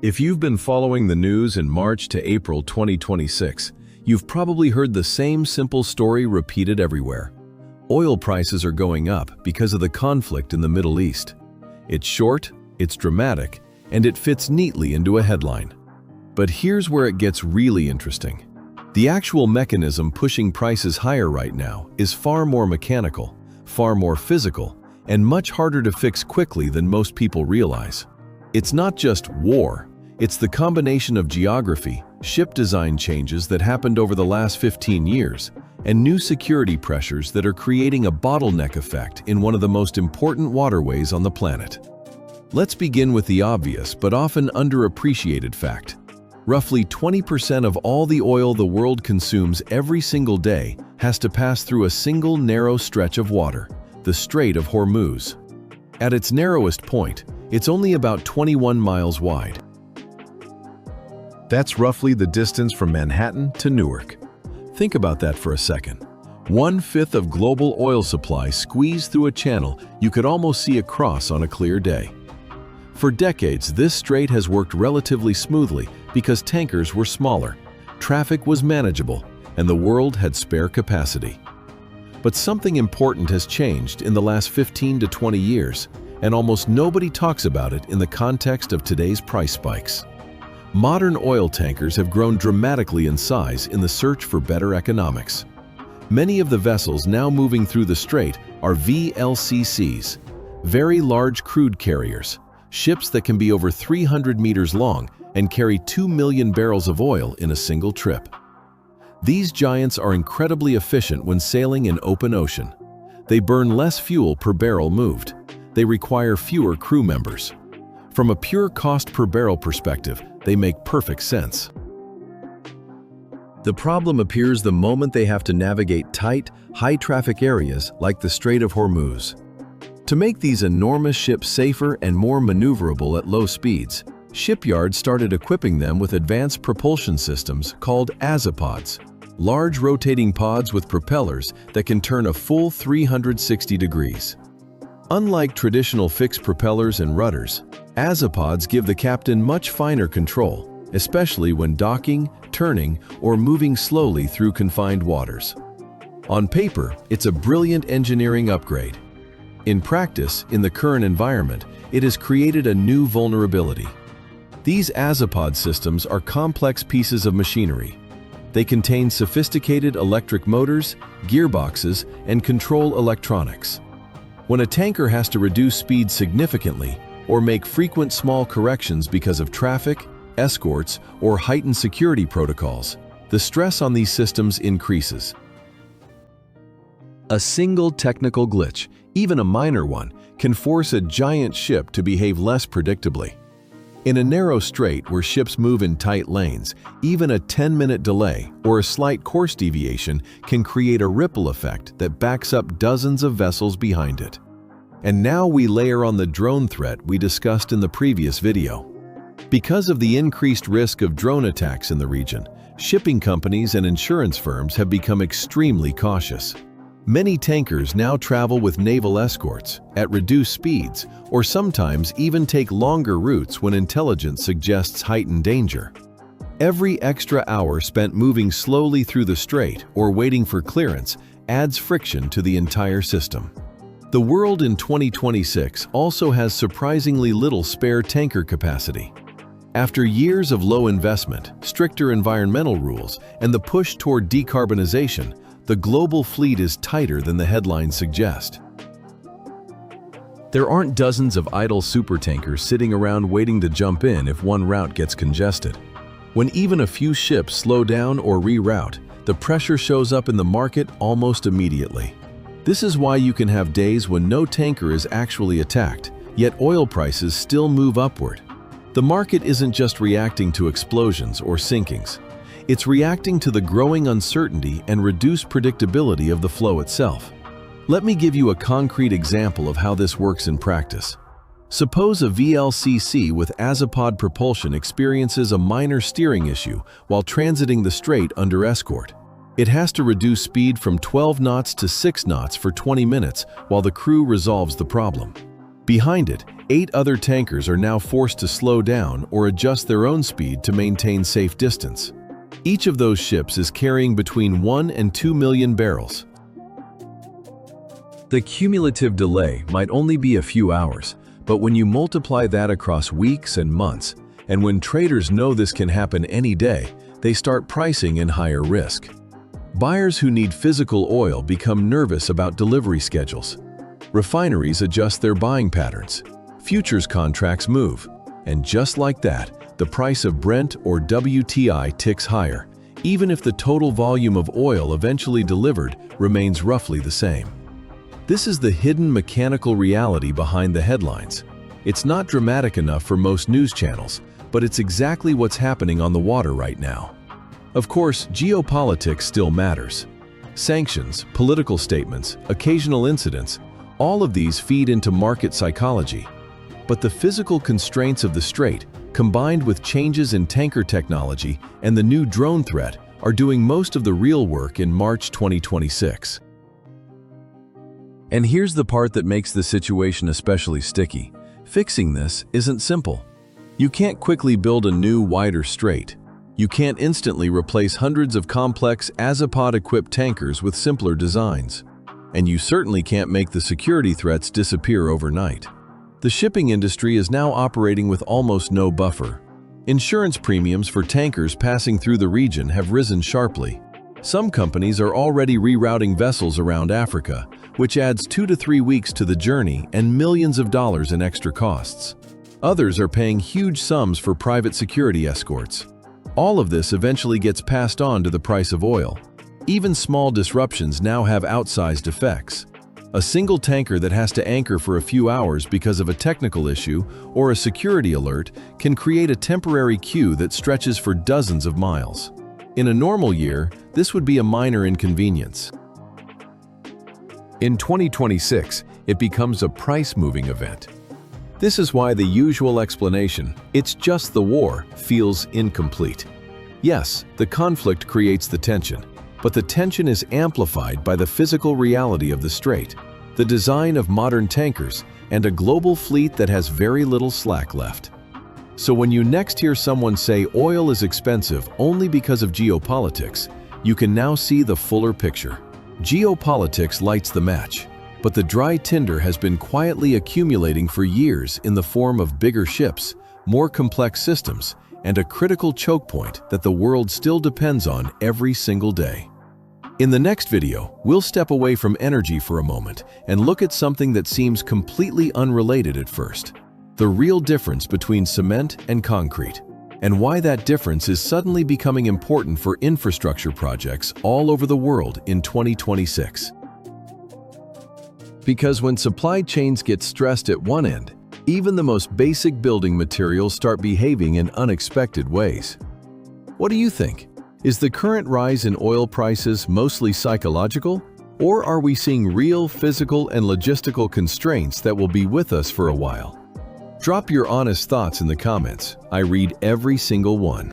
If you've been following the news in March to April 2026, you've probably heard the same simple story repeated everywhere. Oil prices are going up because of the conflict in the Middle East. It's short, it's dramatic, and it fits neatly into a headline. But here's where it gets really interesting. The actual mechanism pushing prices higher right now is far more mechanical, far more physical, and much harder to fix quickly than most people realize. It's not just war, it's the combination of geography, ship design changes that happened over the last 15 years, and new security pressures that are creating a bottleneck effect in one of the most important waterways on the planet. Let's begin with the obvious but often underappreciated fact. Roughly 20% of all the oil the world consumes every single day has to pass through a single narrow stretch of water, the Strait of Hormuz. At its narrowest point, it's only about 21 miles wide. That's roughly the distance from Manhattan to Newark. Think about that for a second. 1/5 of global oil supply squeezed through a channel you could almost see across on a clear day. For decades, this strait has worked relatively smoothly because tankers were smaller, traffic was manageable, and the world had spare capacity. But something important has changed in the last 15 to 20 years, and almost nobody talks about it in the context of today's price spikes. Modern oil tankers have grown dramatically in size in the search for better economics. Many of the vessels now moving through the strait are VLCCs, very large crude carriers, ships that can be over 300 meters long and carry 2 million barrels of oil in a single trip. These giants are incredibly efficient when sailing in open ocean. They burn less fuel per barrel moved. They require fewer crew members. From a pure cost per barrel perspective, they make perfect sense. The problem appears the moment they have to navigate tight, high-traffic areas like the Strait of Hormuz. To make these enormous ships safer and more maneuverable at low speeds, shipyards started equipping them with advanced propulsion systems called azipods, large rotating pods with propellers that can turn a full 360 degrees. Unlike traditional fixed propellers and rudders, azipods give the captain much finer control, especially when docking, turning, or moving slowly through confined waters. On paper, it's a brilliant engineering upgrade. In practice, in the current environment, it has created a new vulnerability. These azipod systems are complex pieces of machinery. They contain sophisticated electric motors, gearboxes, and control electronics. When a tanker has to reduce speed significantly or make frequent small corrections because of traffic, escorts, or heightened security protocols, the stress on these systems increases. A single technical glitch, even a minor one, can force a giant ship to behave less predictably. In a narrow strait where ships move in tight lanes, even a 10-minute delay or a slight course deviation can create a ripple effect that backs up dozens of vessels behind it. And now we layer on the drone threat we discussed in the previous video. Because of the increased risk of drone attacks in the region, shipping companies and insurance firms have become extremely cautious. Many tankers now travel with naval escorts at reduced speeds or sometimes even take longer routes when intelligence suggests heightened danger. Every extra hour spent moving slowly through the strait or waiting for clearance adds friction to the entire system. The world in 2026 also has surprisingly little spare tanker capacity. After years of low investment, stricter environmental rules, and the push toward decarbonization, the global fleet is tighter than the headlines suggest. There aren't dozens of idle supertankers sitting around waiting to jump in if one route gets congested. When even a few ships slow down or reroute, the pressure shows up in the market almost immediately. This is why you can have days when no tanker is actually attacked, yet oil prices still move upward. The market isn't just reacting to explosions or sinkings. It's reacting to the growing uncertainty and reduced predictability of the flow itself. Let me give you a concrete example of how this works in practice. Suppose a VLCC with azipod propulsion experiences a minor steering issue while transiting the strait under escort. It has to reduce speed from 12 knots to 6 knots for 20 minutes while the crew resolves the problem. Behind it, 8 other tankers are now forced to slow down or adjust their own speed to maintain safe distance. Each of those ships is carrying between 1 and 2 million barrels. The cumulative delay might only be a few hours, but when you multiply that across weeks and months, and when traders know this can happen any day, they start pricing in higher risk. Buyers who need physical oil become nervous about delivery schedules. Refineries adjust their buying patterns. Futures contracts move. And just like that, the price of Brent or WTI ticks higher, even if the total volume of oil eventually delivered remains roughly the same. This is the hidden mechanical reality behind the headlines. It's not dramatic enough for most news channels, but it's exactly what's happening on the water right now. Of course, geopolitics still matters. Sanctions, political statements, occasional incidents, all of these feed into market psychology. But the physical constraints of the strait, combined with changes in tanker technology and the new drone threat, are doing most of the real work in March 2026. And here's the part that makes the situation especially sticky. Fixing this isn't simple. You can't quickly build a new, wider strait. You can't instantly replace hundreds of complex Azipod-equipped tankers with simpler designs. And you certainly can't make the security threats disappear overnight. The shipping industry is now operating with almost no buffer. Insurance premiums for tankers passing through the region have risen sharply. Some companies are already rerouting vessels around Africa, which adds 2 to 3 weeks to the journey and millions of dollars in extra costs. Others are paying huge sums for private security escorts. All of this eventually gets passed on to the price of oil. Even small disruptions now have outsized effects. A single tanker that has to anchor for a few hours because of a technical issue or a security alert can create a temporary queue that stretches for dozens of miles. In a normal year, this would be a minor inconvenience. In 2026, it becomes a price-moving event. This is why the usual explanation, "it's just the war," feels incomplete. Yes, the conflict creates the tension, but the tension is amplified by the physical reality of the strait, the design of modern tankers, and a global fleet that has very little slack left. So when you next hear someone say oil is expensive only because of geopolitics, you can now see the fuller picture. Geopolitics lights the match, but the dry tinder has been quietly accumulating for years in the form of bigger ships, more complex systems, and a critical choke point that the world still depends on every single day. In the next video, we'll step away from energy for a moment and look at something that seems completely unrelated at first: the real difference between cement and concrete, and why that difference is suddenly becoming important for infrastructure projects all over the world in 2026. Because when supply chains get stressed at one end, even the most basic building materials start behaving in unexpected ways. What do you think? Is the current rise in oil prices mostly psychological? Or are we seeing real physical and logistical constraints that will be with us for a while? Drop your honest thoughts in the comments. I read every single one.